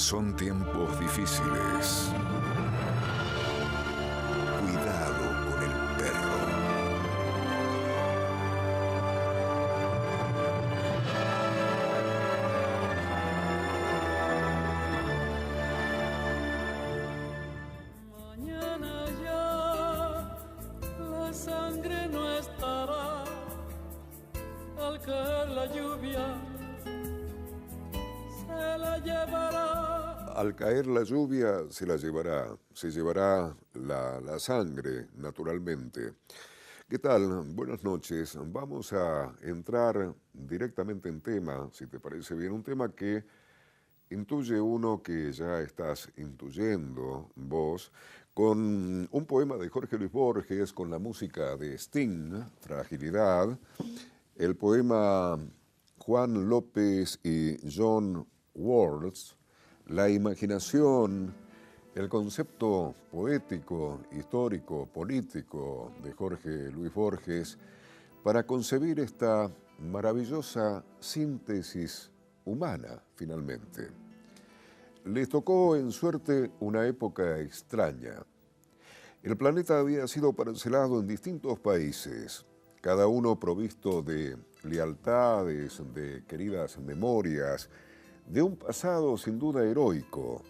Son tiempos difíciles. Cuidado con el perro. Mañana ya la sangre no estará al caer la lluvia. Se la llevará. Al caer la lluvia se la llevará, se llevará la sangre, naturalmente. ¿Qué tal? Buenas noches. Vamos a entrar directamente en tema, si te parece bien, un tema que intuye uno que ya estás intuyendo vos, con un poema de Jorge Luis Borges, con la música de Sting, Fragilidad, el poema Juan López y John Words, la imaginación, el concepto poético, histórico, político de Jorge Luis Borges para concebir esta maravillosa síntesis humana, finalmente. Les tocó en suerte una época extraña. El planeta había sido parcelado en distintos países, cada uno provisto de lealtades, de queridas memorias, de un pasado sin duda heroico,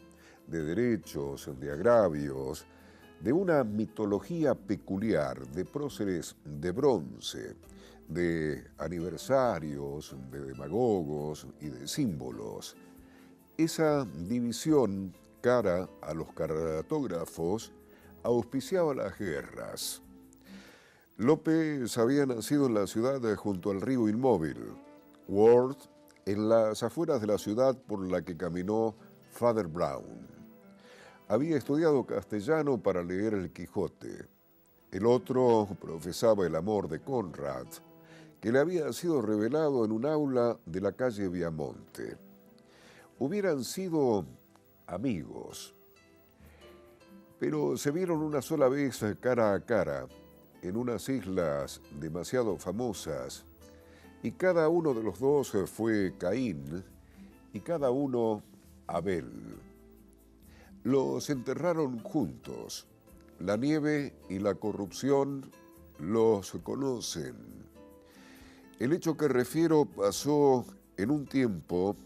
de derechos, de agravios, de una mitología peculiar, de próceres de bronce, de aniversarios, de demagogos y de símbolos. Esa división, cara a los cartógrafos, auspiciaba las guerras. López había nacido en la ciudad junto al río Inmóvil, Ward en las afueras de la ciudad por la que caminó Father Brown. Había estudiado castellano para leer el Quijote. El otro profesaba el amor de Conrad, que le había sido revelado en un aula de la calle Viamonte. Hubieran sido amigos, pero se vieron una sola vez cara a cara en unas islas demasiado famosas, y cada uno de los dos fue Caín y cada uno Abel. Los enterraron juntos. La nieve y la corrupción los conocen. El hecho que refiero pasó en un tiempo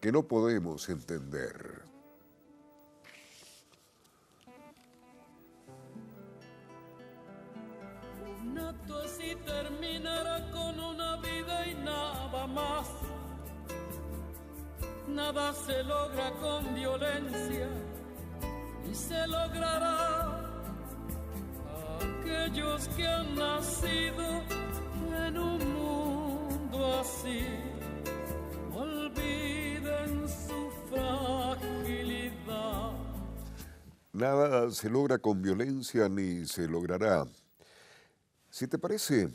que no podemos entender. Un acto así terminará con una vida y nada más. Nada se logra con violencia y se logrará. Aquellos que han nacido en un mundo así, olviden su fragilidad. Nada se logra con violencia ni se logrará. Si te parece,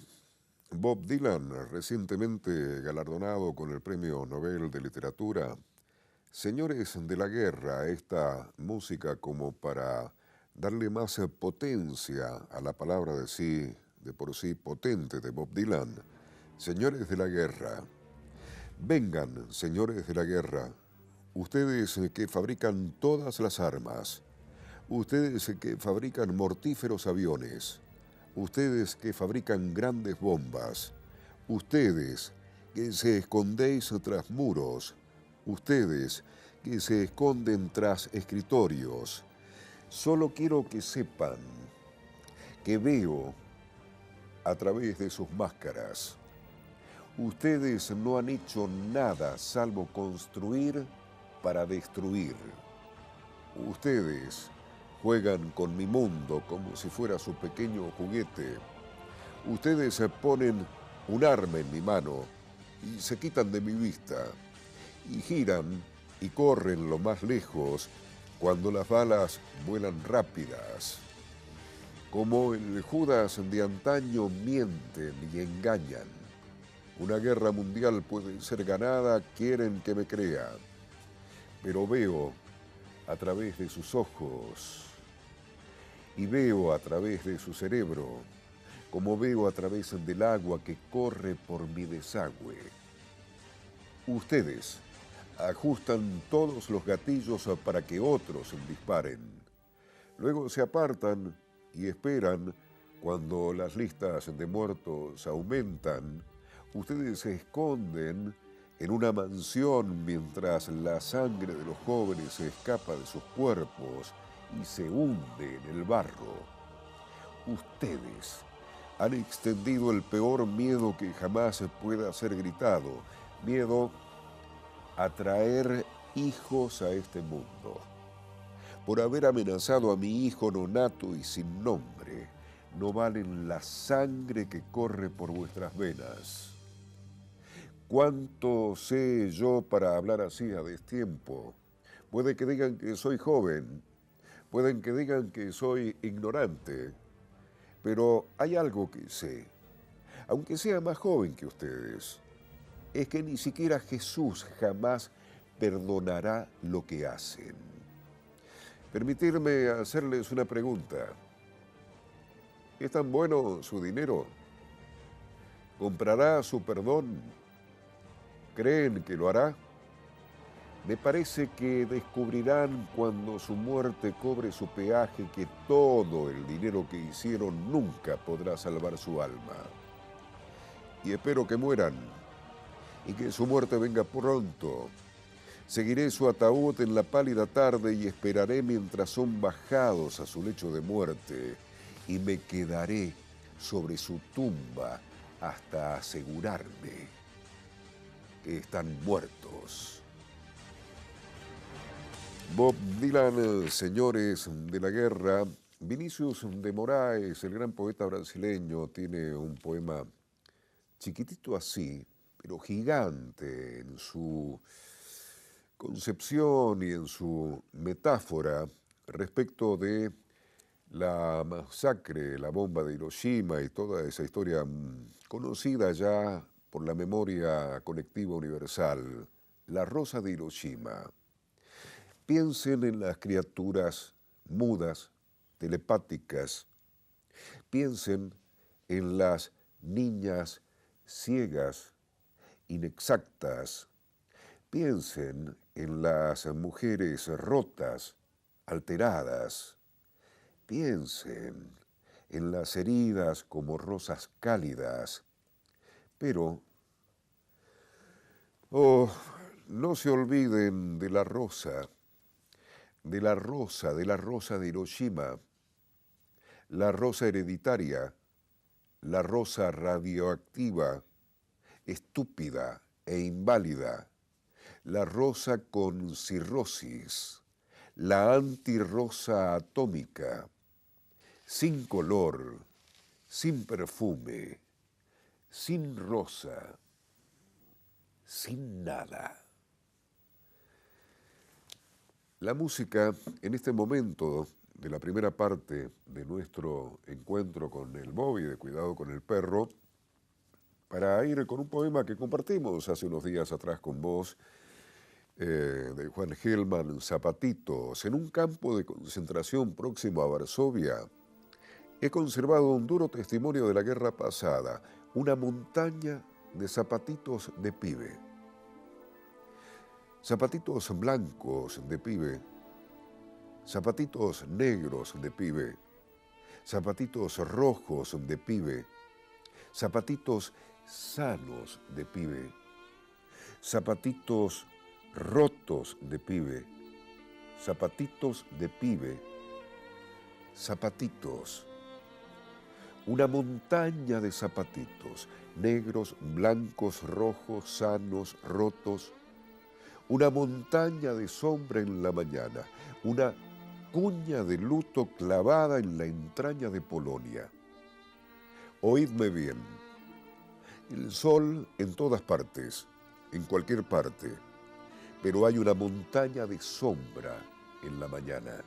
Bob Dylan, recientemente galardonado con el Premio Nobel de Literatura, Señores de la Guerra, esta música como para darle más potencia a la palabra de por sí potente de Bob Dylan. Señores de la Guerra, vengan, señores de la guerra, ustedes que fabrican todas las armas, ustedes que fabrican mortíferos aviones, ustedes que fabrican grandes bombas, ustedes que se escondéis tras muros, ustedes que se esconden tras escritorios, solo quiero que sepan que veo a través de sus máscaras. Ustedes no han hecho nada salvo construir para destruir. Ustedes juegan con mi mundo como si fuera su pequeño juguete. Ustedes ponen un arma en mi mano y se quitan de mi vista y giran y corren lo más lejos cuando las balas vuelan rápidas. Como el Judas de antaño mienten y engañan. Una guerra mundial puede ser ganada, quieren que me crea, pero veo a través de sus ojos y veo a través de su cerebro, como veo a través del agua que corre por mi desagüe. Ustedes Ajustan todos los gatillos para que otros disparen. Luego se apartan y esperan. Cuando las listas de muertos aumentan, ustedes se esconden en una mansión mientras la sangre de los jóvenes se escapa de sus cuerpos y se hunde en el barro. Ustedes han extendido el peor miedo que jamás pueda ser gritado, miedo a traer hijos a este mundo. Por haber amenazado a mi hijo nonato y sin nombre, no valen la sangre que corre por vuestras venas. ¿Cuánto sé yo para hablar así a destiempo? Puede que digan que soy joven, pueden que digan que soy ignorante, pero hay algo que sé, aunque sea más joven que ustedes, es que ni siquiera Jesús jamás perdonará lo que hacen. Permitirme hacerles una pregunta. ¿Es tan bueno su dinero? ¿Comprará su perdón? ¿Creen que lo hará? Me parece que descubrirán cuando su muerte cobre su peaje que todo el dinero que hicieron nunca podrá salvar su alma. Y espero que mueran y que su muerte venga pronto. Seguiré su ataúd en la pálida tarde y esperaré mientras son bajados a su lecho de muerte. Y me quedaré sobre su tumba hasta asegurarme que están muertos. Bob Dylan, señores de la guerra. Vinícius de Moraes, el gran poeta brasileño, tiene un poema chiquitito así, pero gigante en su concepción y en su metáfora respecto de la masacre, la bomba de Hiroshima y toda esa historia conocida ya por la memoria colectiva universal, la rosa de Hiroshima. Piensen en las criaturas mudas, telepáticas. Piensen en las niñas ciegas, inexactas. Piensen en las mujeres rotas, alteradas. Piensen en las heridas como rosas cálidas, pero no se olviden de la rosa, de la rosa de Hiroshima, la rosa hereditaria, la rosa radioactiva, estúpida e inválida, la rosa con cirrosis, la antirrosa atómica, sin color, sin perfume, sin rosa, sin nada. La música, en este momento de la primera parte de nuestro encuentro con el Bobby de Cuidado con el Perro, para ir con un poema que compartimos hace unos días atrás con vos, de Juan Gelman, Zapatitos. En un campo de concentración próximo a Varsovia, he conservado un duro testimonio de la guerra pasada, una montaña de zapatitos de pibe. Zapatitos blancos de pibe, zapatitos negros de pibe, zapatitos rojos de pibe, zapatitos sanos de pibe, zapatitos rotos de pibe, zapatitos de pibe, zapatitos. Una montaña de zapatitos, negros, blancos, rojos, sanos, rotos. Una montaña de sombra en la mañana, una cuña de luto clavada en la entraña de Polonia. Oídme bien, el sol en todas partes, en cualquier parte, pero hay una montaña de sombra en la mañana.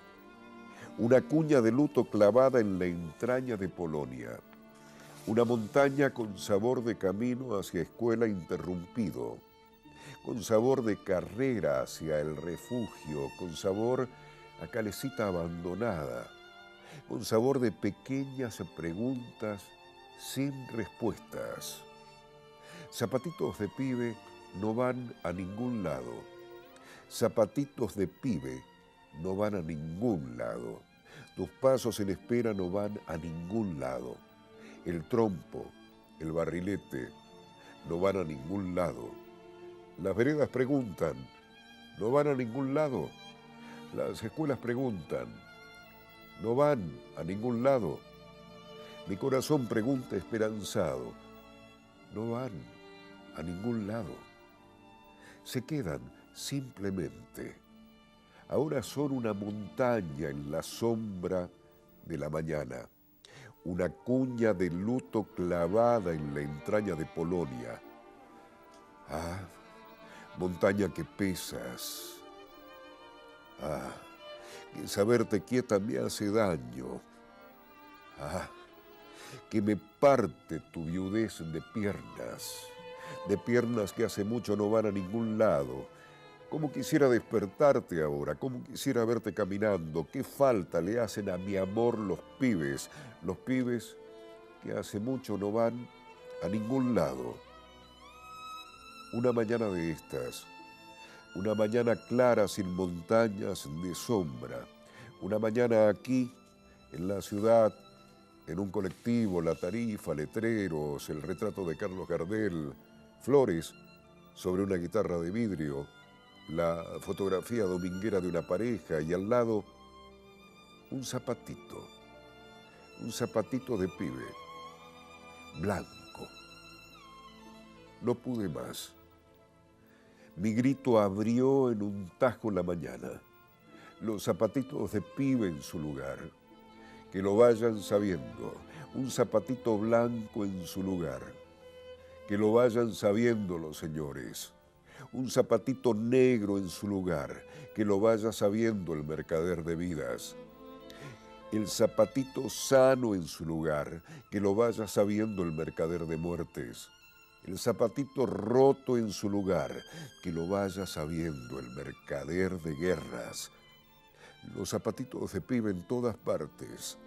Una cuña de luto clavada en la entraña de Polonia. Una montaña con sabor de camino hacia escuela interrumpido, con sabor de carrera hacia el refugio, con sabor a calecita abandonada, con sabor de pequeñas preguntas sin respuestas. Zapatitos de pibe no van a ningún lado. Zapatitos de pibe no van a ningún lado. Tus pasos en espera no van a ningún lado. El trompo, el barrilete, no van a ningún lado. Las veredas preguntan, no van a ningún lado. Las escuelas preguntan, no van a ningún lado. Mi corazón pregunta esperanzado, no van a ningún lado. Se quedan simplemente. Ahora son una montaña en la sombra de la mañana, una cuña de luto clavada en la entraña de Polonia. Ah, montaña que pesas. Ah, que saberte quieta me hace daño. Ah, que me parte tu viudez de piernas que hace mucho no van a ningún lado. Cómo quisiera despertarte ahora, cómo quisiera verte caminando. Qué falta le hacen a mi amor los pibes que hace mucho no van a ningún lado. Una mañana de estas, una mañana clara sin montañas de sombra, una mañana aquí, en la ciudad, en un colectivo, la tarifa, letreros, el retrato de Carlos Gardel, flores sobre una guitarra de vidrio, la fotografía dominguera de una pareja y al lado un zapatito de pibe, blanco. No pude más. Mi grito abrió en un tajo la mañana. Los zapatitos de pibe en su lugar, que lo vayan sabiendo. Un zapatito blanco en su lugar, que lo vayan sabiendo los señores. Un zapatito negro en su lugar, que lo vaya sabiendo el mercader de vidas. El zapatito sano en su lugar, que lo vaya sabiendo el mercader de muertes. El zapatito roto en su lugar, que lo vaya sabiendo el mercader de guerras. Los zapatitos de pibe en todas partes,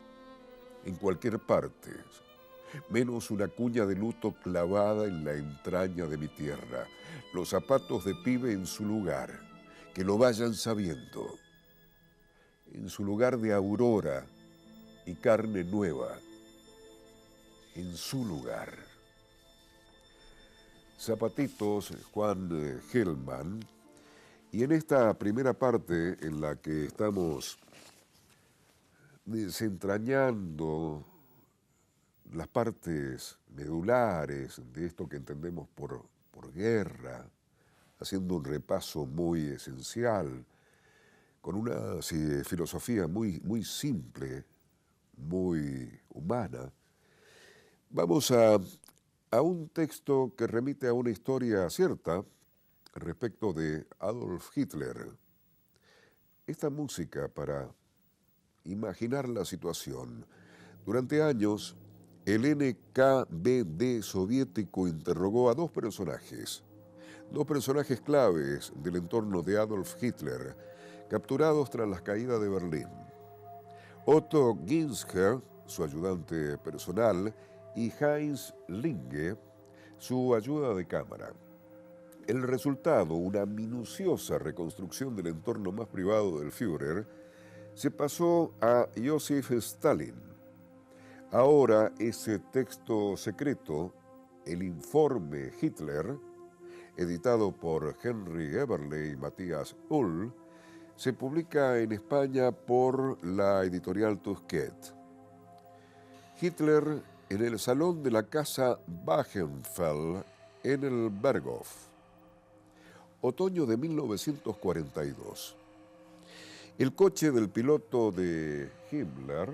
en cualquier parte, menos una cuña de luto clavada en la entraña de mi tierra. Los zapatos de pibe en su lugar, que lo vayan sabiendo. En su lugar de aurora y carne nueva, en su lugar. Zapatitos, Juan Gelman. Y en esta primera parte en la que estamos desentrañando las partes medulares de esto que entendemos por guerra, haciendo un repaso muy esencial, con una filosofía muy simple, muy humana, vamos a un texto que remite a una historia cierta respecto de Adolf Hitler. Esta música para imaginar la situación. Durante años, el NKVD soviético interrogó a dos personajes claves del entorno de Adolf Hitler, capturados tras la caída de Berlín. Otto Ginscher, su ayudante personal, y Heinz Linge, su ayuda de cámara. El resultado, una minuciosa reconstrucción del entorno más privado del Führer, se pasó a Joseph Stalin. Ahora ese texto secreto, el informe Hitler, editado por Henry Eberle y Matthias Ull, se publica en España por la editorial Tusquets. Hitler en el salón de la casa Wagenfeld en el Berghof. Otoño de 1942. El coche del piloto de Himmler,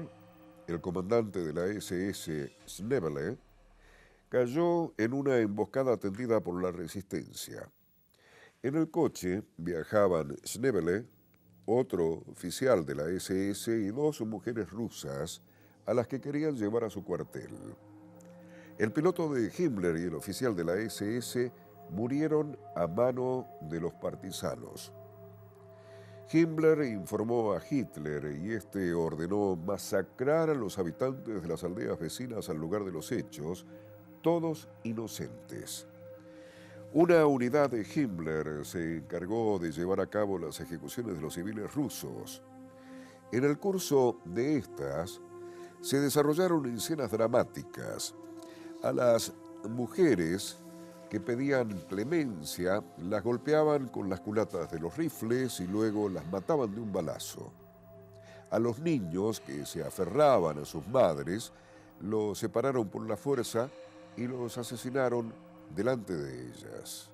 el comandante de la SS Schneebele, cayó en una emboscada tendida por la resistencia. En el coche viajaban Schneebele, otro oficial de la SS y dos mujeres rusas a las que querían llevar a su cuartel. El piloto de Himmler y el oficial de la SS murieron a mano de los partisanos. Himmler informó a Hitler y este ordenó masacrar a los habitantes de las aldeas vecinas al lugar de los hechos, todos inocentes. Una unidad de Himmler se encargó de llevar a cabo las ejecuciones de los civiles rusos. En el curso de estas se desarrollaron escenas dramáticas. A las mujeres que pedían clemencia las golpeaban con las culatas de los rifles y luego las mataban de un balazo. A los niños que se aferraban a sus madres los separaron por la fuerza y los asesinaron delante de ellas.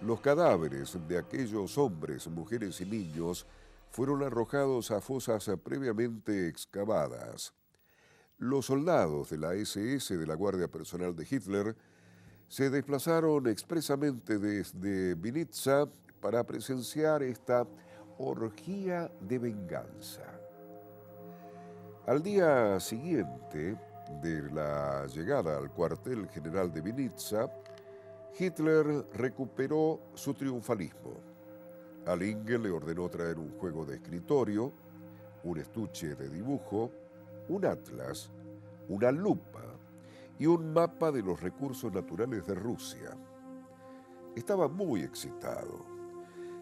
Los cadáveres de aquellos hombres, mujeres y niños fueron arrojados a fosas previamente excavadas. Los soldados de la SS, de la Guardia Personal de Hitler, se desplazaron expresamente desde Vinitsa para presenciar esta orgía de venganza. Al día siguiente de la llegada al cuartel general de Vinitsa, Hitler recuperó su triunfalismo. A Linge le ordenó traer un juego de escritorio, un estuche de dibujo, un atlas, una lupa y un mapa de los recursos naturales de Rusia. Estaba muy excitado.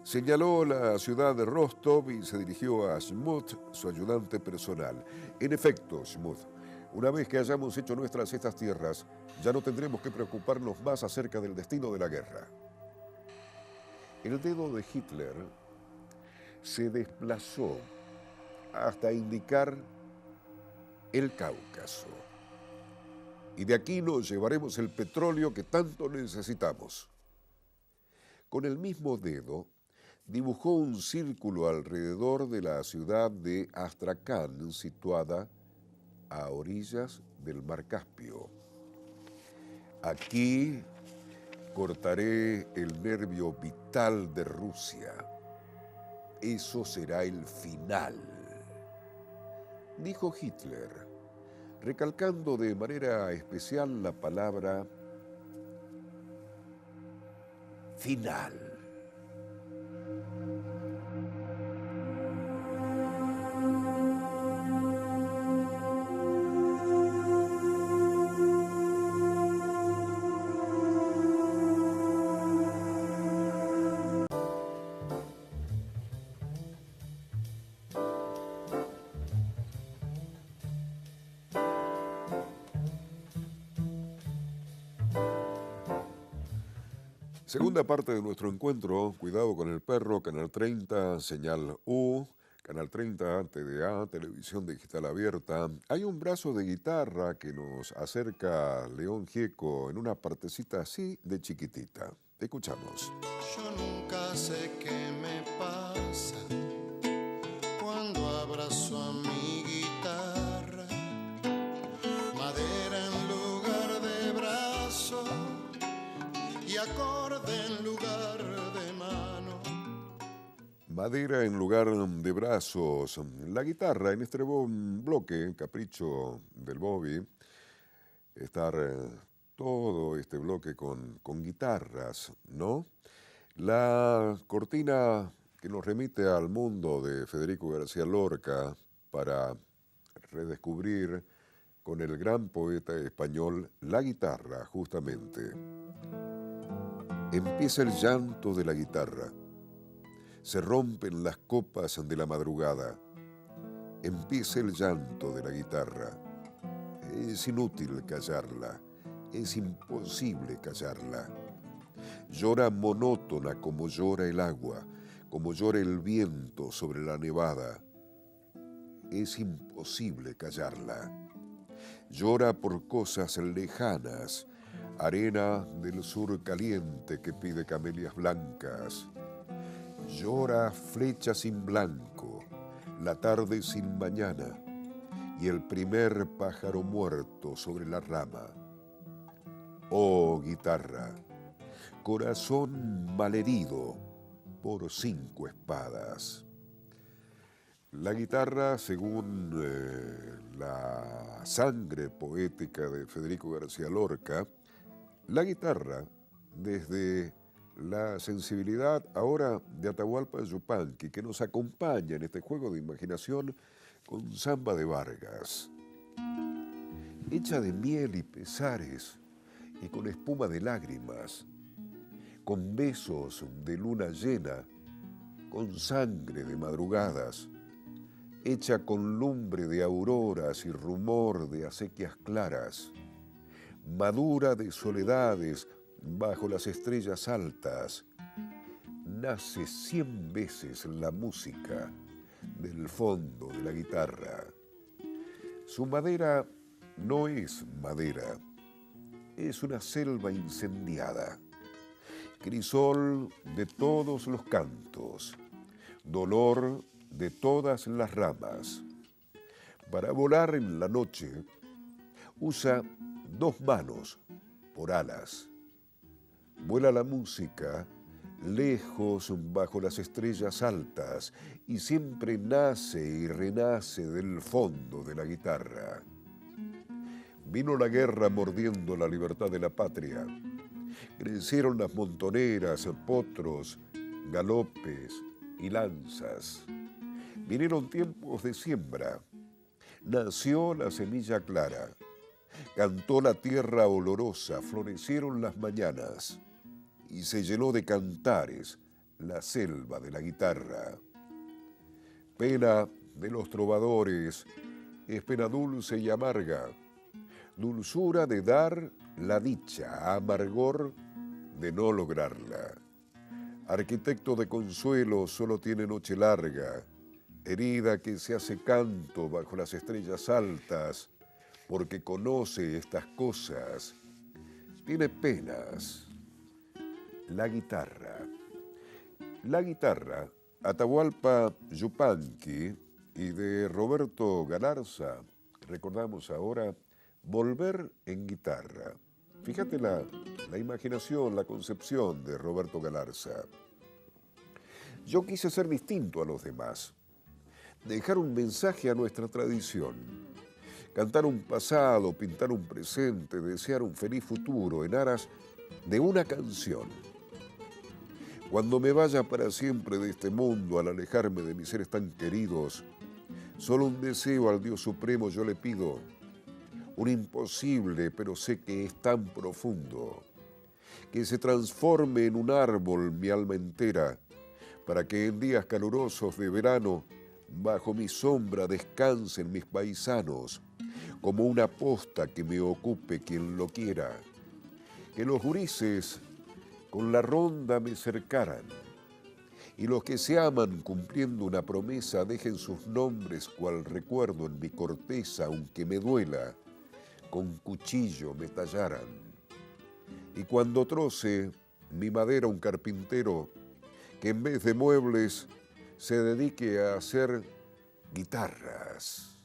Señaló la ciudad de Rostov y se dirigió a Shmut, su ayudante personal. En efecto, Shmut, una vez que hayamos hecho nuestras estas tierras, ya no tendremos que preocuparnos más acerca del destino de la guerra. El dedo de Hitler se desplazó hasta indicar el Cáucaso. Y de aquí nos llevaremos el petróleo que tanto necesitamos. Con el mismo dedo dibujó un círculo alrededor de la ciudad de Astrakán, situada a orillas del Mar Caspio. Aquí cortaré el nervio vital de Rusia. Eso será el final, dijo Hitler, recalcando de manera especial la palabra final. Segunda parte de nuestro encuentro, cuidado con el perro, Canal 30, señal U, Canal 30, TDA, Televisión Digital Abierta. Hay un brazo de guitarra que nos acerca León Gieco en una partecita así de chiquitita. Escuchamos. Yo nunca sé qué me pasa cuando abrazo a mi guitarra, madera en lugar de brazo y acorde en lugar de mano. Madera en lugar de brazos. La guitarra en este bloque, capricho del Bobby, estar todo este bloque con guitarras, ¿no? La cortina que nos remite al mundo de Federico García Lorca para redescubrir con el gran poeta español la guitarra, justamente. Empieza el llanto de la guitarra. Se rompen las copas de la madrugada. Empieza el llanto de la guitarra. Es inútil callarla. Es imposible callarla. Llora monótona como llora el agua, como llora el viento sobre la nevada. Es imposible callarla. Llora por cosas lejanas, arena del sur caliente que pide camelias blancas. Llora flecha sin blanco, la tarde sin mañana y el primer pájaro muerto sobre la rama. Oh guitarra, corazón malherido por 5 espadas. La guitarra, según la sangre poética de Federico García Lorca, la guitarra, desde la sensibilidad ahora de Atahualpa Yupanqui, que nos acompaña en este juego de imaginación con Samba de Vargas, hecha de miel y pesares y con espuma de lágrimas, con besos de luna llena, con sangre de madrugadas, hecha con lumbre de auroras y rumor de acequias claras, madura de soledades bajo las estrellas altas, nace 100 veces la música del fondo de la guitarra. Su madera no es madera, es una selva incendiada, crisol de todos los cantos, dolor de todas las ramas. Para volar en la noche, usa 2 manos por alas. Vuela la música lejos bajo las estrellas altas y siempre nace y renace del fondo de la guitarra. Vino la guerra mordiendo la libertad de la patria. Crecieron las montoneras, potros, galopes y lanzas. Vinieron tiempos de siembra. Nació la semilla clara. Cantó la tierra olorosa, florecieron las mañanas y se llenó de cantares la selva de la guitarra. Pena de los trovadores es pena dulce y amarga, dulzura de dar la dicha, amargor de no lograrla. Arquitecto de consuelo solo tiene noche larga, herida que se hace canto bajo las estrellas altas, porque conoce estas cosas, tiene penas. La guitarra. La guitarra, Atahualpa Yupanqui y de Roberto Galarza, recordamos ahora, Volver en guitarra. Fíjate la imaginación, la concepción de Roberto Galarza. Yo quise ser distinto a los demás, dejar un mensaje a nuestra tradición, cantar un pasado, pintar un presente, desear un feliz futuro en aras de una canción. Cuando me vaya para siempre de este mundo al alejarme de mis seres tan queridos, solo un deseo al Dios Supremo yo le pido, un imposible, pero sé que es tan profundo, que se transforme en un árbol mi alma entera, para que en días calurosos de verano, bajo mi sombra descansen mis paisanos, como una posta que me ocupe quien lo quiera. Que los gurises con la ronda me cercaran, y los que se aman cumpliendo una promesa dejen sus nombres cual recuerdo en mi corteza, aunque me duela, con cuchillo me tallaran. Y cuando troce mi madera un carpintero, que en vez de muebles se dedique a hacer guitarras,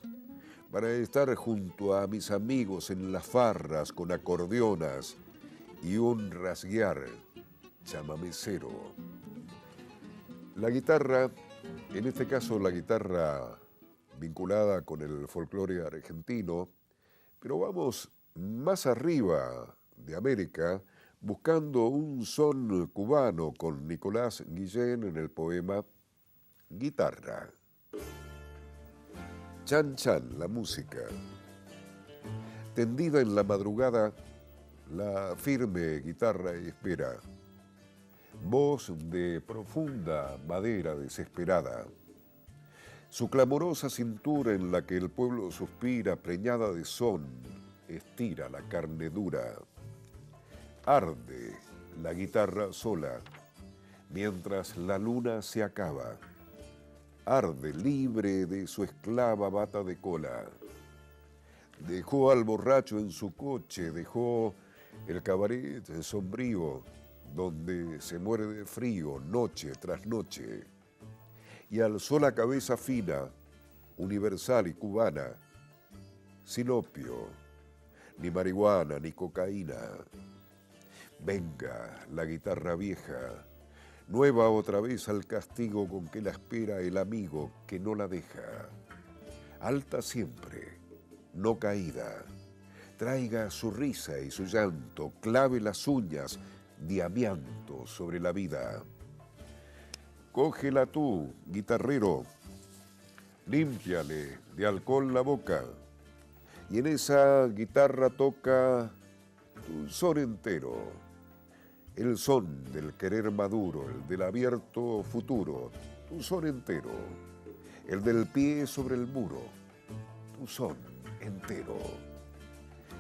para estar junto a mis amigos en las farras con acordeonas y un rasguear chamamecero. La guitarra, en este caso la guitarra vinculada con el folclore argentino, pero vamos más arriba de América, buscando un son cubano con Nicolás Guillén en el poema Guitarra. Chan Chan, la música. Tendida en la madrugada, la firme guitarra espera. Voz de profunda madera desesperada. Su clamorosa cintura en la que el pueblo suspira, preñada de son, estira la carne dura. Arde la guitarra sola, mientras la luna se acaba. Arde libre de su esclava bata de cola. Dejó al borracho en su coche, dejó el cabaret sombrío, donde se muere de frío noche tras noche, y alzó la cabeza fina, universal y cubana, sin opio, ni marihuana, ni cocaína. Venga la guitarra vieja, nueva otra vez al castigo con que la espera el amigo que no la deja. Alta siempre, no caída, traiga su risa y su llanto, clave las uñas de amianto sobre la vida. Cógela tú, guitarrero, límpiale de alcohol la boca, y en esa guitarra toca tu son entero. el son del querer maduro, el del abierto futuro, tu son entero, el del pie sobre el muro, tu son entero.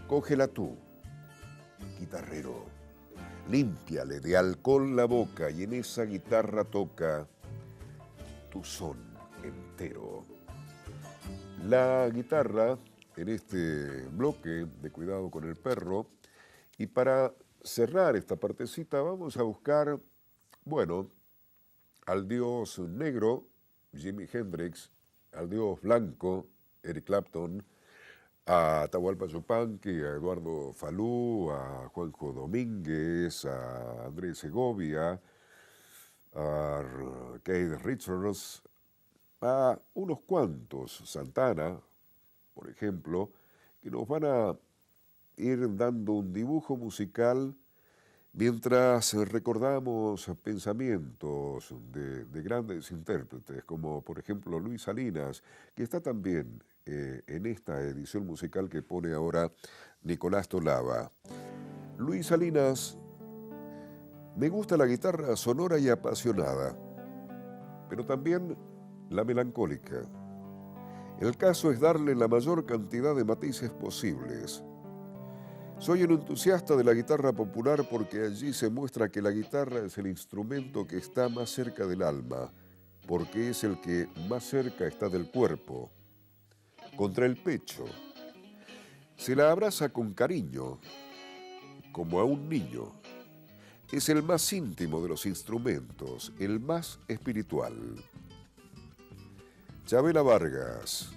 Cógela tú, guitarrero, límpiale de alcohol la boca y en esa guitarra toca tu son entero. La guitarra en este bloque de Cuidado con el Perro, y para cerrar esta partecita vamos a buscar, bueno, al dios negro, Jimi Hendrix, al dios blanco, Eric Clapton, a Atahualpa Yupanqui, a Eduardo Falú, a Juanjo Domínguez, a Andrés Segovia, a Keith Richards, a unos cuantos, Santana, por ejemplo, que nos van a ir dando un dibujo musical mientras recordamos pensamientos de grandes intérpretes, como por ejemplo Luis Salinas, que está también en esta edición musical que pone ahora Nicolás Tolava. Luis Salinas, me gusta la guitarra sonora y apasionada, pero también la melancólica. El caso es darle la mayor cantidad de matices posibles. Soy un entusiasta de la guitarra popular porque allí se muestra que la guitarra es el instrumento que está más cerca del alma, porque es el que más cerca está del cuerpo, contra el pecho. Se la abraza con cariño, como a un niño. Es el más íntimo de los instrumentos, el más espiritual. Chavela Vargas.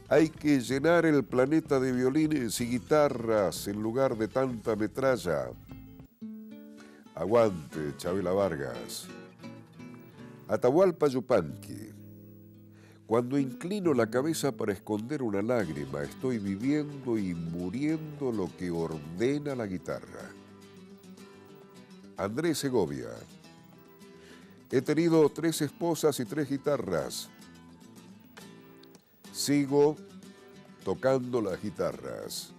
Hay que llenar el planeta de violines y guitarras en lugar de tanta metralla. Aguante, Chavela Vargas. Atahualpa Yupanqui. Cuando inclino la cabeza para esconder una lágrima, estoy viviendo y muriendo lo que ordena la guitarra. Andrés Segovia. He tenido 3 esposas y 3 guitarras. Sigo tocando las guitarras.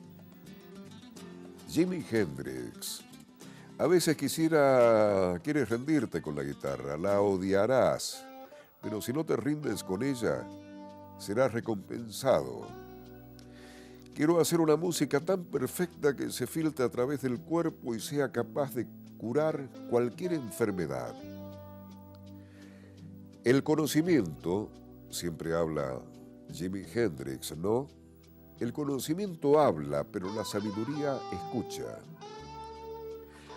Jimi Hendrix. A veces quieres rendirte con la guitarra, la odiarás, pero si no te rindes con ella, serás recompensado. Quiero hacer una música tan perfecta que se filtre a través del cuerpo y sea capaz de curar cualquier enfermedad. El conocimiento, siempre habla Jimi Hendrix, ¿no? El conocimiento habla, pero la sabiduría escucha.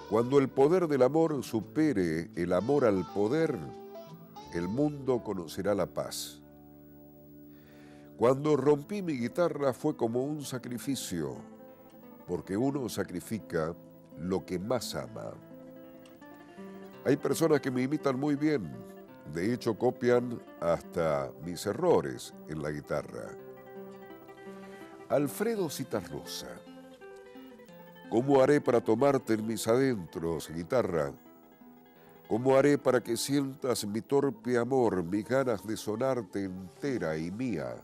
Cuando el poder del amor supere el amor al poder, el mundo conocerá la paz. Cuando rompí mi guitarra fue como un sacrificio, porque uno sacrifica lo que más ama. Hay personas que me imitan muy bien, de hecho copian hasta mis errores en la guitarra. Alfredo Citarrosa. ¿Cómo haré para tomarte en mis adentros, guitarra? ¿Cómo haré para que sientas mi torpe amor, mis ganas de sonarte entera y mía?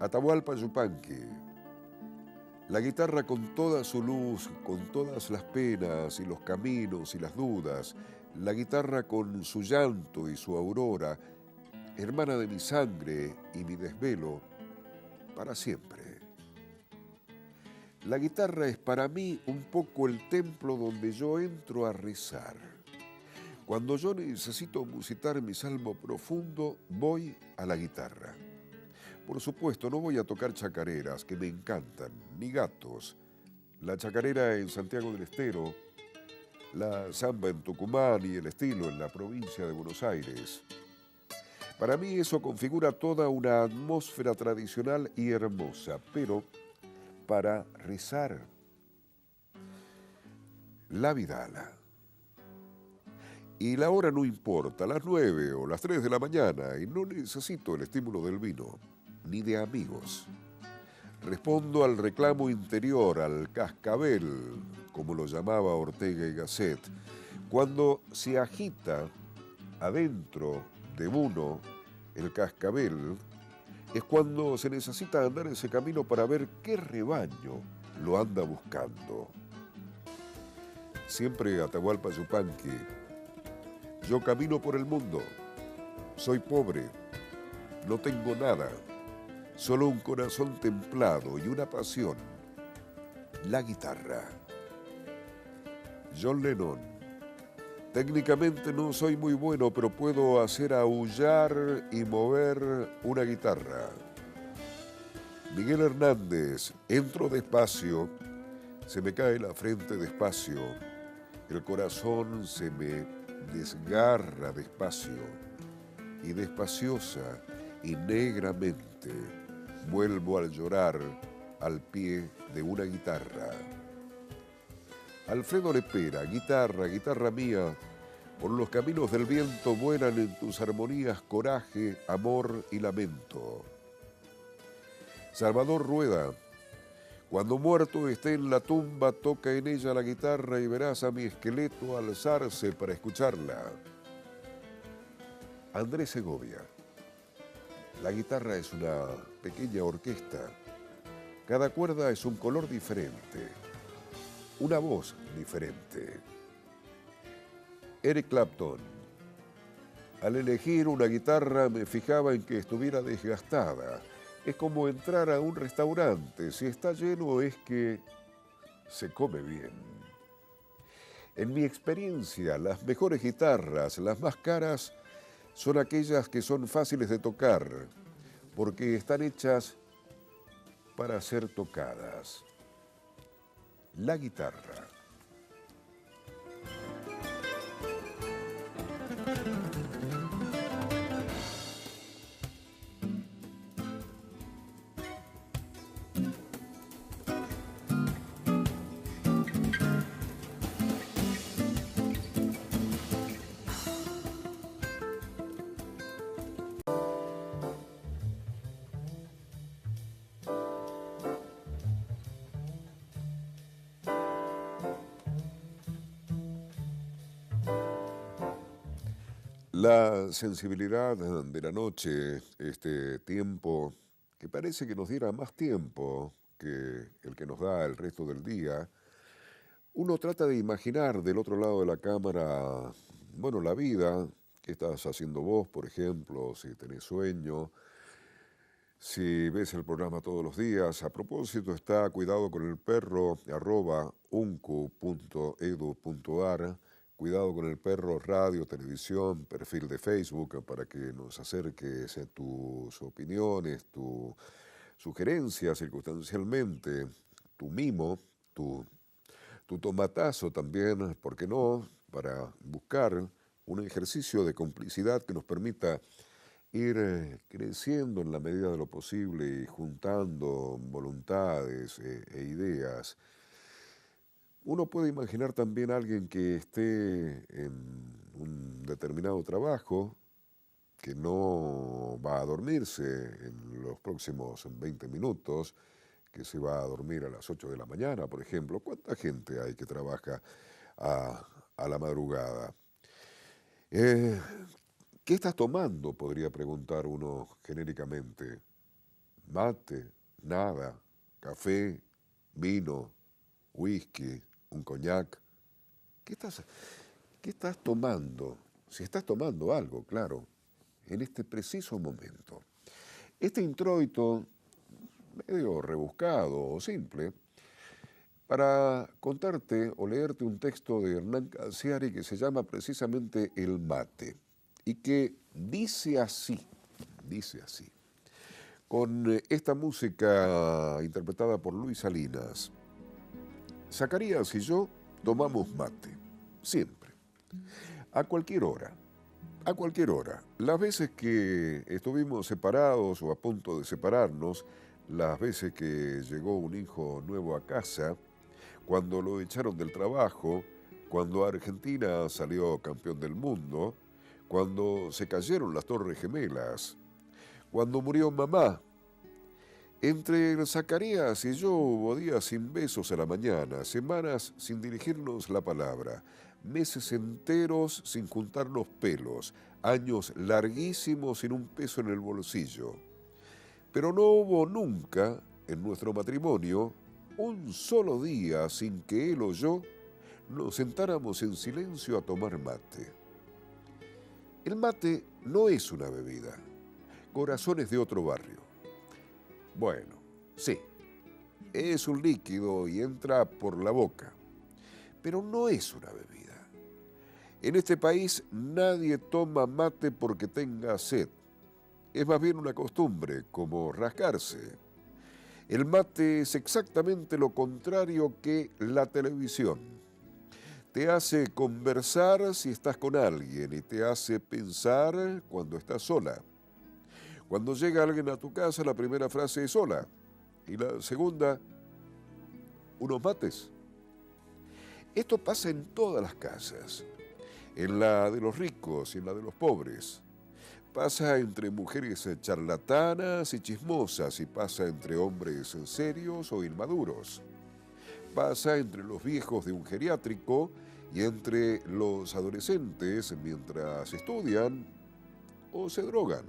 Atahualpa Yupanqui. La guitarra con toda su luz, con todas las penas y los caminos y las dudas, la guitarra con su llanto y su aurora, hermana de mi sangre y mi desvelo, para siempre. La guitarra es para mí un poco el templo donde yo entro a rezar. Cuando yo necesito musitar mi salmo profundo, voy a la guitarra. Por supuesto, no voy a tocar chacareras, que me encantan, ni gatos. La chacarera en Santiago del Estero, la samba en Tucumán y el estilo en la provincia de Buenos Aires. Para mí eso configura toda una atmósfera tradicional y hermosa, pero para rezar, la vidala. Y la hora no importa, las 9 o las 3 de la mañana, y no necesito el estímulo del vino, ni de amigos. Respondo al reclamo interior, al cascabel, como lo llamaba Ortega y Gasset, cuando se agita adentro de uno el cascabel, es cuando se necesita andar ese camino para ver qué rebaño lo anda buscando. siempre Atahualpa Yupanqui. Yo camino por el mundo, soy pobre, no tengo nada, solo un corazón templado y una pasión, la guitarra. John Lennon. Técnicamente no soy muy bueno, pero puedo hacer aullar y mover una guitarra. Miguel Hernández. Entro despacio, se me cae la frente despacio, el corazón se me desgarra despacio y despaciosa y negramente vuelvo al llorar al pie de una guitarra. Alfredo Lepera. Guitarra, guitarra mía, por los caminos del viento vuelan en tus armonías coraje, amor y lamento. Salvador Rueda. Cuando muerto esté en la tumba, toca en ella la guitarra y verás a mi esqueleto alzarse para escucharla. Andrés Segovia. La guitarra es una pequeña orquesta. Cada cuerda es un color diferente, una voz diferente. Eric Clapton. Al elegir una guitarra me fijaba en que estuviera desgastada. Es como entrar a un restaurante. Si está lleno es que se come bien. En mi experiencia, las mejores guitarras, las más caras, son aquellas que son fáciles de tocar, porque están hechas para ser tocadas. La guitarra. La sensibilidad de la noche, este tiempo que parece que nos diera más tiempo que el que nos da el resto del día, uno trata de imaginar del otro lado de la cámara, bueno, la vida, qué estás haciendo vos, por ejemplo, si tenés sueño, si ves el programa todos los días. A propósito, está Cuidado con el Perro, @uncu.edu.ar. Cuidado con el Perro, radio, televisión, perfil de Facebook, para que nos acerques tus opiniones, tus sugerencias circunstancialmente, tu mimo, tu tomatazo también, ¿por qué no?, para buscar un ejercicio de complicidad que nos permita ir creciendo en la medida de lo posible y juntando voluntades e ideas. Uno puede imaginar también a alguien que esté en un determinado trabajo, que no va a dormirse en los próximos 20 minutos, que se va a dormir a las 8 de la mañana, por ejemplo. ¿Cuánta gente hay que trabaja a la madrugada? ¿Qué estás tomando?, podría preguntar uno genéricamente. Mate, nada, café, vino, whisky, un coñac. ¿Qué estás tomando? Si estás tomando algo, claro, en este preciso momento. Este introito, medio rebuscado o simple, para contarte o leerte un texto de Hernán Calciari que se llama precisamente El mate, y que dice así, con esta música interpretada por Luis Salinas. Zacarías y yo tomamos mate, siempre, a cualquier hora. Las veces que estuvimos separados o a punto de separarnos, las veces que llegó un hijo nuevo a casa, cuando lo echaron del trabajo, cuando Argentina salió campeón del mundo, cuando se cayeron las Torres Gemelas, cuando murió mamá. Entre Zacarías y yo hubo días sin besos a la mañana, semanas sin dirigirnos la palabra, meses enteros sin juntar los pelos, años larguísimos sin un peso en el bolsillo. Pero no hubo nunca en nuestro matrimonio un solo día sin que él o yo nos sentáramos en silencio a tomar mate. El mate no es una bebida. Corazón es de otro barrio. Bueno, sí, es un líquido y entra por la boca, pero no es una bebida. En este país nadie toma mate porque tenga sed. Es más bien una costumbre, como rascarse. El mate es exactamente lo contrario que la televisión. Te hace conversar si estás con alguien y te hace pensar cuando estás sola. Cuando llega alguien a tu casa, la primera frase es hola. Y la segunda, unos mates. Esto pasa en todas las casas. En la de los ricos y en la de los pobres. Pasa entre mujeres charlatanas y chismosas y pasa entre hombres serios o inmaduros. Pasa entre los viejos de un geriátrico y entre los adolescentes mientras estudian o se drogan.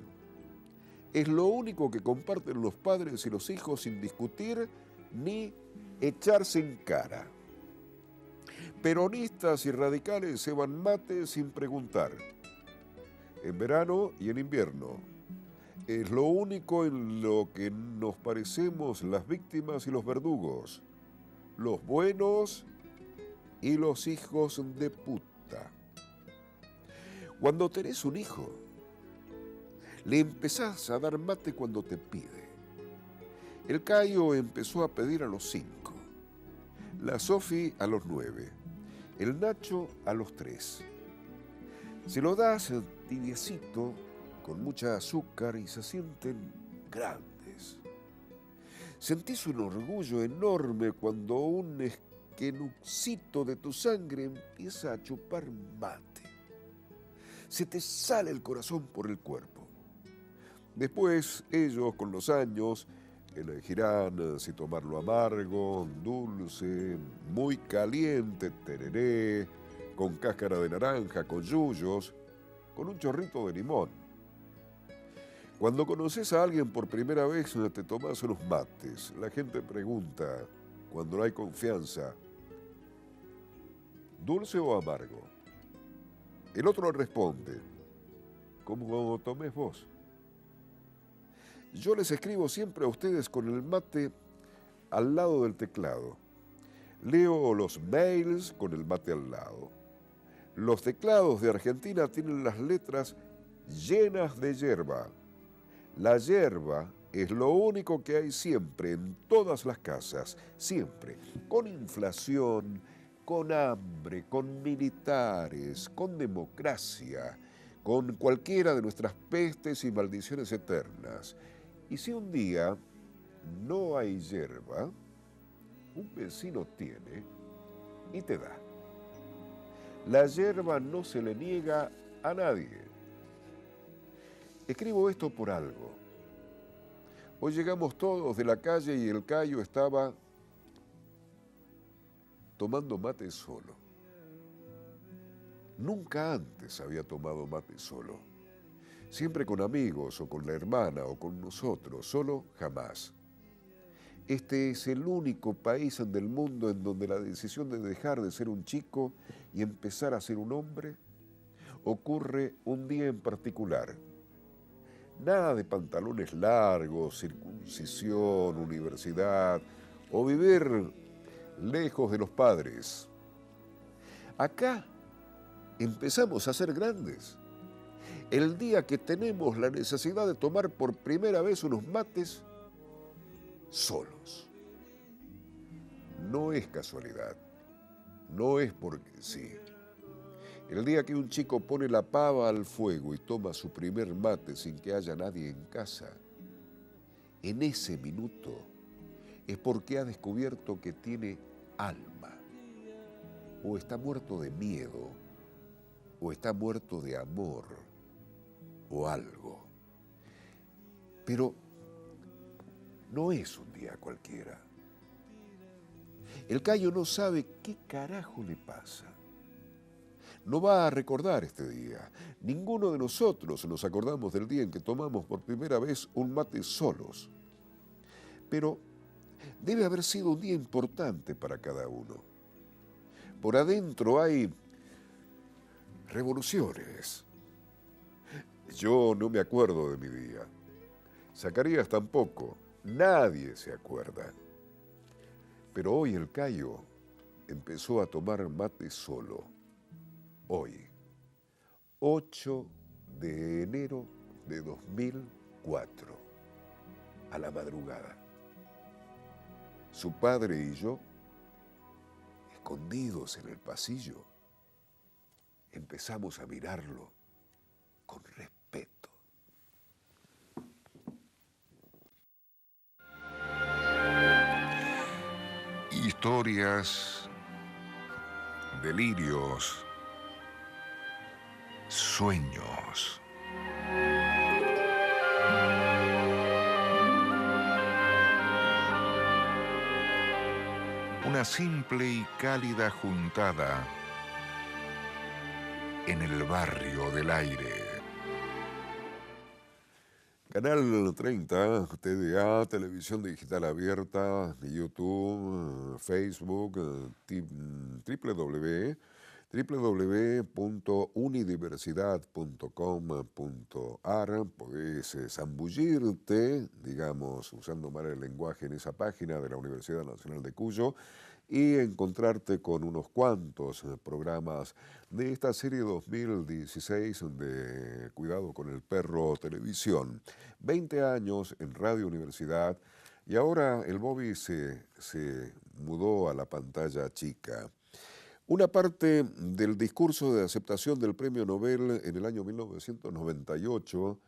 Es lo único que comparten los padres y los hijos sin discutir ni echarse en cara. Peronistas y radicales ceban mate sin preguntar. En verano y en invierno. Es lo único en lo que nos parecemos las víctimas y los verdugos, los buenos y los hijos de puta. Cuando tenés un hijo, le empezás a dar mate cuando te pide. El Cayo empezó a pedir a los 5, la Sofi a los 9, el Nacho a los 3. Se lo das tibiecito, con mucha azúcar y se sienten grandes. Sentís un orgullo enorme cuando un esquenucito de tu sangre empieza a chupar mate. Se te sale el corazón por el cuerpo. Después ellos, con los años, elegirán si tomarlo amargo, dulce, muy caliente, tereré, con cáscara de naranja, con yuyos, con un chorrito de limón. Cuando conoces a alguien por primera vez, te tomas unos mates. La gente pregunta, cuando no hay confianza, ¿dulce o amargo? El otro responde, ¿cómo tomes vos? Yo les escribo siempre a ustedes con el mate al lado del teclado. Leo los mails con el mate al lado. Los teclados de Argentina tienen las letras llenas de yerba. La yerba es lo único que hay siempre en todas las casas, siempre, con inflación, con hambre, con militares, con democracia, con cualquiera de nuestras pestes y maldiciones eternas. Y si un día no hay yerba, un vecino tiene y te da. La yerba no se le niega a nadie. Escribo esto por algo. Hoy llegamos todos de la calle y el Cayo estaba tomando mate solo. Nunca antes había tomado mate solo. Siempre con amigos o con la hermana o con nosotros, solo jamás. Este es el único país del mundo en donde la decisión de dejar de ser un chico y empezar a ser un hombre ocurre un día en particular. Nada de pantalones largos, circuncisión, universidad o vivir lejos de los padres. Acá empezamos a ser grandes. El día que tenemos la necesidad de tomar por primera vez unos mates solos. No es casualidad, no es porque sí. El día que un chico pone la pava al fuego y toma su primer mate sin que haya nadie en casa, en ese minuto es porque ha descubierto que tiene alma. O está muerto de miedo, o está muerto de amor, o algo. Pero no es un día cualquiera. El Cayo no sabe qué carajo le pasa. No va a recordar este día. Ninguno de nosotros nos acordamos del día en que tomamos por primera vez un mate solos. Pero debe haber sido un día importante para cada uno. Por adentro hay revoluciones. Yo no me acuerdo de mi día. Zacarías tampoco. Nadie se acuerda. Pero hoy el Cayo empezó a tomar mate solo. Hoy, 8 de enero de 2004, a la madrugada. Su padre y yo, escondidos en el pasillo, empezamos a mirarlo con respeto. Historias, delirios, sueños. Una simple y cálida juntada en el barrio del aire. Canal 30, TDA, Televisión Digital Abierta, YouTube, Facebook, www.unidiversidad.com.ar. Podés zambullirte, digamos, usando mal el lenguaje, en esa página de la Universidad Nacional de Cuyo y encontrarte con unos cuantos programas de esta serie 2016 de Cuidado con el Perro Televisión. 20 años en Radio Universidad y ahora el Bobby se mudó a la pantalla chica. Una parte del discurso de aceptación del Premio Nobel en el año 1998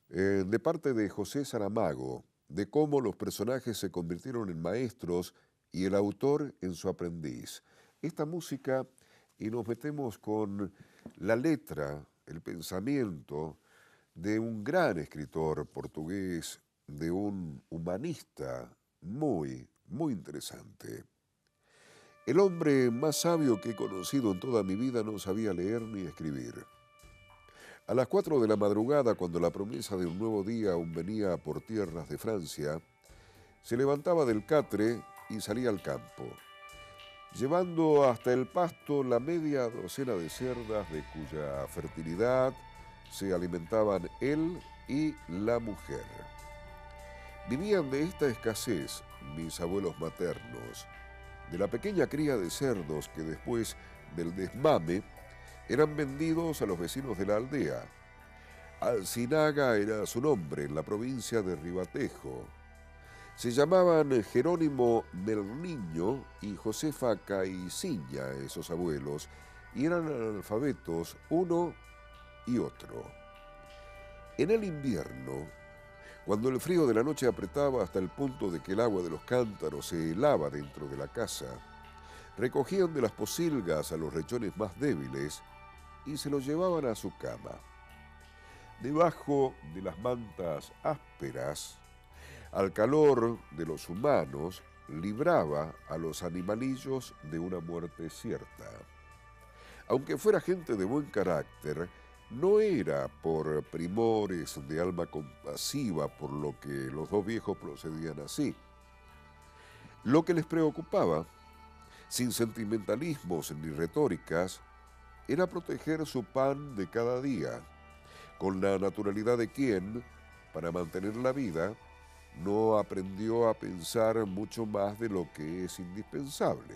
de parte de José Saramago, de cómo los personajes se convirtieron en maestros y el autor en su aprendiz. Esta música, y nos metemos con la letra, el pensamiento de un gran escritor portugués, de un humanista muy, muy interesante. El hombre más sabio que he conocido en toda mi vida no sabía leer ni escribir. A las 4 de la madrugada, cuando la promesa de un nuevo día aún venía por tierras de Francia, se levantaba del catre y salía al campo, llevando hasta el pasto la media docena de cerdas de cuya fertilidad se alimentaban él y la mujer. Vivían de esta escasez mis abuelos maternos, de la pequeña cría de cerdos que después del desmame eran vendidos a los vecinos de la aldea. Alcinaga era su nombre en la provincia de Ribatejo. Se llamaban Jerónimo Melniño y Josefa Caiciña, esos abuelos, y eran analfabetos uno y otro. En el invierno, cuando el frío de la noche apretaba hasta el punto de que el agua de los cántaros se helaba dentro de la casa, recogían de las pocilgas a los lechones más débiles y se los llevaban a su cama. Debajo de las mantas ásperas, al calor de los humanos, libraba a los animalillos de una muerte cierta. Aunque fuera gente de buen carácter, no era por primores de alma compasiva por lo que los dos viejos procedían así. Lo que les preocupaba, sin sentimentalismos ni retóricas, era proteger su pan de cada día, con la naturalidad de quien, para mantener la vida, no aprendió a pensar mucho más de lo que es indispensable.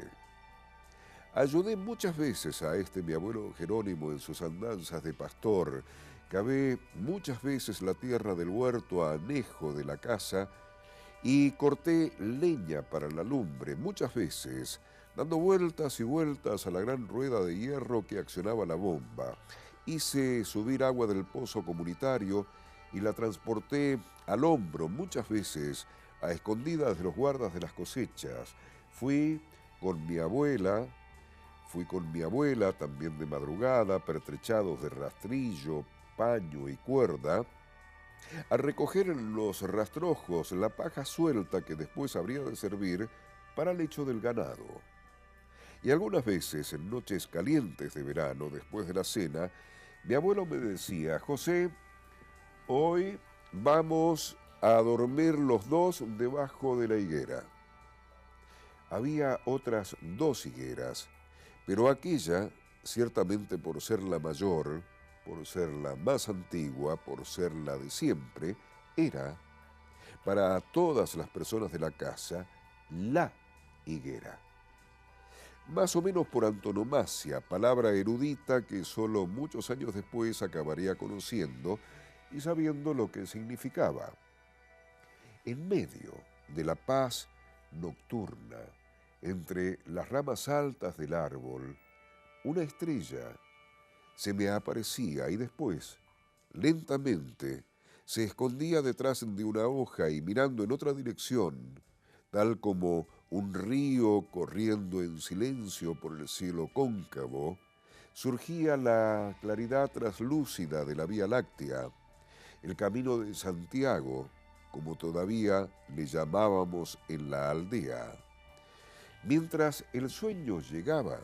Ayudé muchas veces a mi abuelo Jerónimo en sus andanzas de pastor. Cavé muchas veces la tierra del huerto a anejo de la casa y corté leña para la lumbre, muchas veces, dando vueltas y vueltas a la gran rueda de hierro que accionaba la bomba. Hice subir agua del pozo comunitario y la transporté al hombro muchas veces a escondidas de los guardas de las cosechas. Fui con mi abuela también de madrugada, pertrechados de rastrillo, paño y cuerda, a recoger en los rastrojos la paja suelta que después habría de servir para el lecho del ganado. Y algunas veces, en noches calientes de verano, después de la cena, mi abuelo me decía: José, hoy vamos a dormir los dos debajo de la higuera. Había otras 2 higueras, Pero aquella, ciertamente por ser la mayor, por ser la más antigua, por ser la de siempre, era, para todas las personas de la casa, la higuera. Más o menos por antonomasia, palabra erudita que solo muchos años después acabaría conociendo y sabiendo lo que significaba. En medio de la paz nocturna, entre las ramas altas del árbol, una estrella se me aparecía y después, lentamente, se escondía detrás de una hoja y mirando en otra dirección, tal como un río corriendo en silencio por el cielo cóncavo, surgía la claridad traslúcida de la Vía Láctea, el camino de Santiago, como todavía le llamábamos en la aldea. Mientras el sueño llegaba,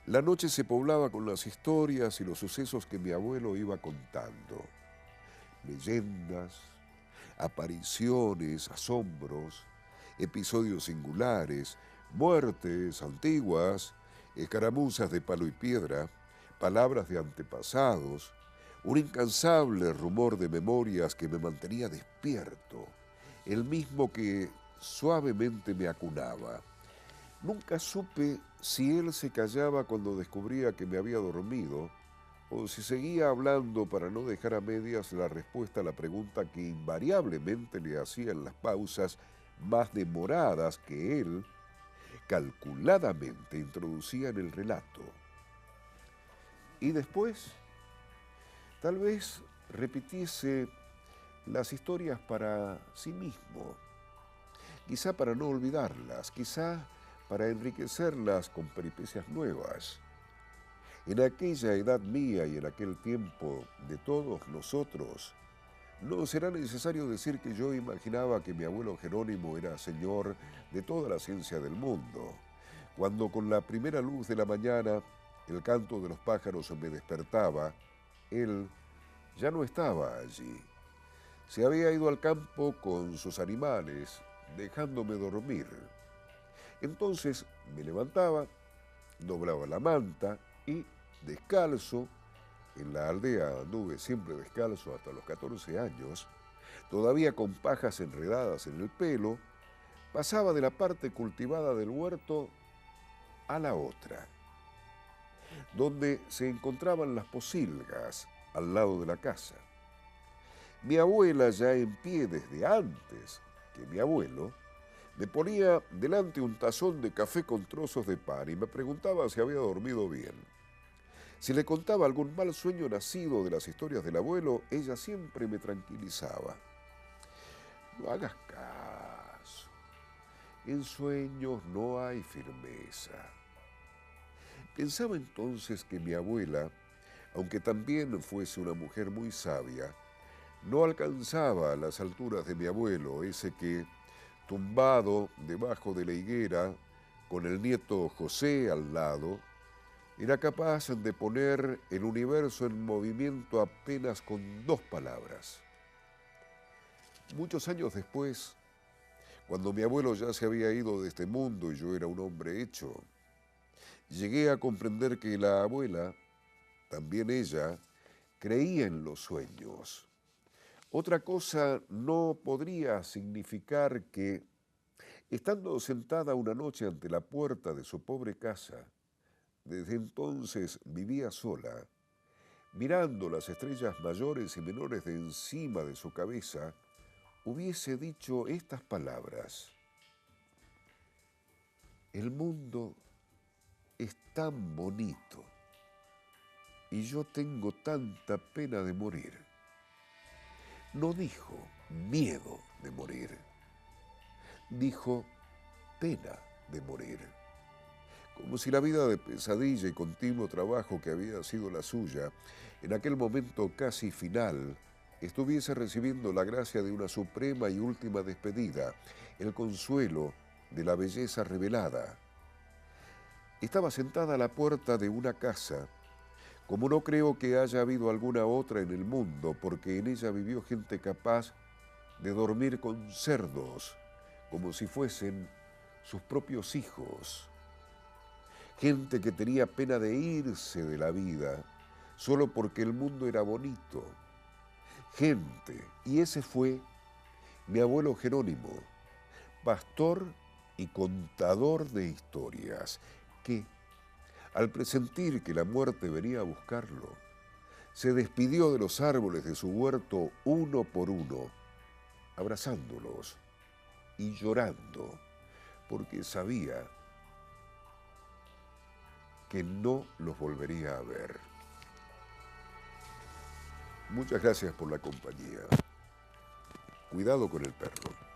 la noche se poblaba con las historias y los sucesos que mi abuelo iba contando. Leyendas, apariciones, asombros, episodios singulares, muertes antiguas, escaramuzas de palo y piedra, palabras de antepasados, un incansable rumor de memorias que me mantenía despierto, el mismo que suavemente me acunaba. Nunca supe si él se callaba cuando descubría que me había dormido o si seguía hablando para no dejar a medias la respuesta a la pregunta que invariablemente le hacía en las pausas más demoradas que él calculadamente introducía en el relato. Y después, tal vez repitiese las historias para sí mismo, quizá para no olvidarlas, quizá para enriquecerlas con peripecias nuevas. En aquella edad mía y en aquel tiempo de todos nosotros, no será necesario decir que yo imaginaba que mi abuelo Jerónimo era señor de toda la ciencia del mundo. Cuando con la primera luz de la mañana el canto de los pájaros me despertaba, él ya no estaba allí. Se había ido al campo con sus animales, dejándome dormir. Entonces me levantaba, doblaba la manta y, descalzo, en la aldea anduve siempre descalzo hasta los 14 años, todavía con pajas enredadas en el pelo, pasaba de la parte cultivada del huerto a la otra, donde se encontraban las pocilgas al lado de la casa. Mi abuela, ya en pie desde antes que mi abuelo, me ponía delante un tazón de café con trozos de pan y me preguntaba si había dormido bien. Si le contaba algún mal sueño nacido de las historias del abuelo, ella siempre me tranquilizaba. No hagas caso. En sueños no hay firmeza. Pensaba entonces que mi abuela, aunque también fuese una mujer muy sabia, no alcanzaba a las alturas de mi abuelo, ese que, tumbado debajo de la higuera, con el nieto José al lado, era capaz de poner el universo en movimiento apenas con 2 palabras. Muchos años después, cuando mi abuelo ya se había ido de este mundo y yo era un hombre hecho, llegué a comprender que la abuela, también ella, creía en los sueños. Otra cosa no podría significar que, estando sentada una noche ante la puerta de su pobre casa, desde entonces vivía sola, mirando las estrellas mayores y menores de encima de su cabeza, hubiese dicho estas palabras: el mundo es tan bonito y yo tengo tanta pena de morir. No dijo miedo de morir, dijo pena de morir. Como si la vida de pesadilla y continuo trabajo que había sido la suya, en aquel momento casi final, estuviese recibiendo la gracia de una suprema y última despedida, el consuelo de la belleza revelada. Estaba sentada a la puerta de una casa, como no creo que haya habido alguna otra en el mundo, porque en ella vivió gente capaz de dormir con cerdos, como si fuesen sus propios hijos. gente que tenía pena de irse de la vida solo porque el mundo era bonito. Gente, y ese fue mi abuelo Jerónimo, pastor y contador de historias, que, al presentir que la muerte venía a buscarlo, se despidió de los árboles de su huerto uno por uno, abrazándolos y llorando, porque sabía que no los volvería a ver. Muchas gracias por la compañía. Cuidado con el perro.